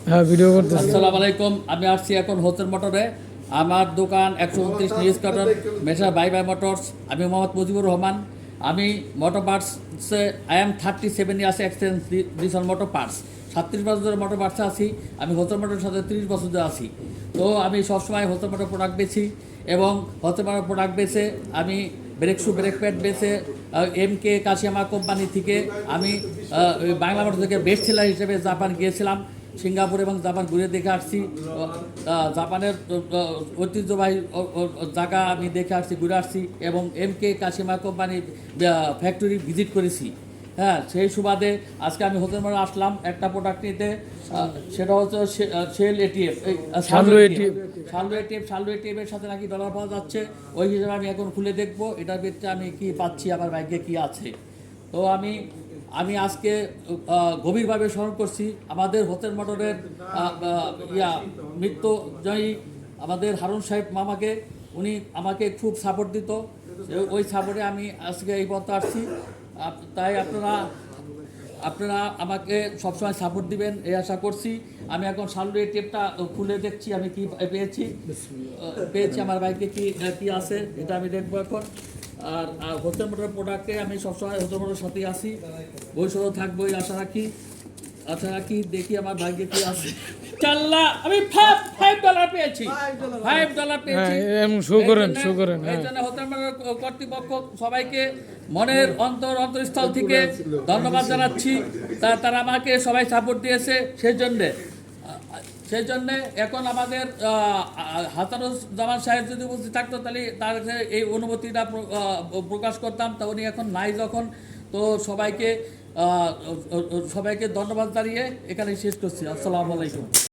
হ্যাঁ ভিডিও করতেছি। আসসালামু আলাইকুম। আমি আসছি এখন হোসেন মোটরে। আমার দোকান 129 নিউজ কাটার মেশা বাই বাই মোটরস। আমি মোহাম্মদ মুজিবুর রহমান। আমি মোটর পার্টসে I am 37 years experience this on motor parts. 37 বছর ধরে মোটর পার্টসে আছি। আমি হোসেন মোটরের সাথে 30 বছর ধরে আছি। তো আমি সবসময় হোসেন মোটর প্রোডাক্ট বেছি এবং হোসেন মোটর প্রোডাক্ট বেছে আমি ব্রেক শু ব্রেক প্যাড বেছে MK কাশিয়ামা কোম্পানি থেকে আমি বাংলা মোটর থেকে বেস্ট সেলার হিসেবে জাপান গিয়েছিলাম। সিঙ্গাপুর এবং জাপান ঘুরে দেখে আসছি। জাপানের ঐতিহ্যবাহী জায়গা আমি দেখে আসছি, ঘুরে আসছি এবং MK কাশিয়ামা কোম্পানির ফ্যাক্টরি ভিজিট করেছি। হ্যাঁ, সেই সুবাদে আজকে আমি হোটেল মোড়ে আসলাম একটা প্রোডাক্ট নিতে। সেটা হচ্ছে শেল এটিএফ, শালু এটিএফের সাথে নাকি ডলার পাওয়া যাচ্ছে। ওই হিসেবে আমি এখন খুলে দেখবো এটার ভিতরে আমি কি পাচ্ছি, আমার ভাগ্যে কি আছে। তো আমি আজকে গভীরভাবে স্মরণ করছি আমাদের হোসেন মোটরের মৃত্যুজয়ী আমাদের হারুন সাহেব মামাকে। উনি আমাকে খুব সাপোর্ট দিত, ওই সাপোর্টে আমি আজকে এই পথে আসছি। তাই আপনারা আমাকে সবসময় সাপোর্ট দিবেন এই আশা করছি। আমি এখন শালু টেপটা খুলে দেখছি আমি কি পেয়েছি আমার বাইকে কি আছে এটা আমি দেখবো এখন। আর হোসেন মোটর প্রোডাক্টে আমি সবসময় হোসেন মোটরের সাথেই আসি, ভবিষ্যতে থাকবো এই আশা রাখি। দেখি আমার ভাগ্যে কি আছে। চাল্লা আমি $5 পেয়েছি, $5 পেয়েছি। এই জন্য হোসেন মোটর কর্তৃপক্ষ সবাইকে মনের অন্তরস্থল থেকে ধন্যবাদ জানাচ্ছি। তারা আমাকে সবাই সাপোর্ট দিয়েছে। সেই জন্যে এখন আমাদের হাসানুজ্জামান সাহেব যদি উপস্থিত থাকতো তাহলে তার এই অনুভূতিটা প্রকাশ করতাম। তা উনি এখন নাই যখন, তো সবাইকে ধন্যবাদ জানিয়ে এখানে শেষ করছি। আসসালামু আলাইকুম।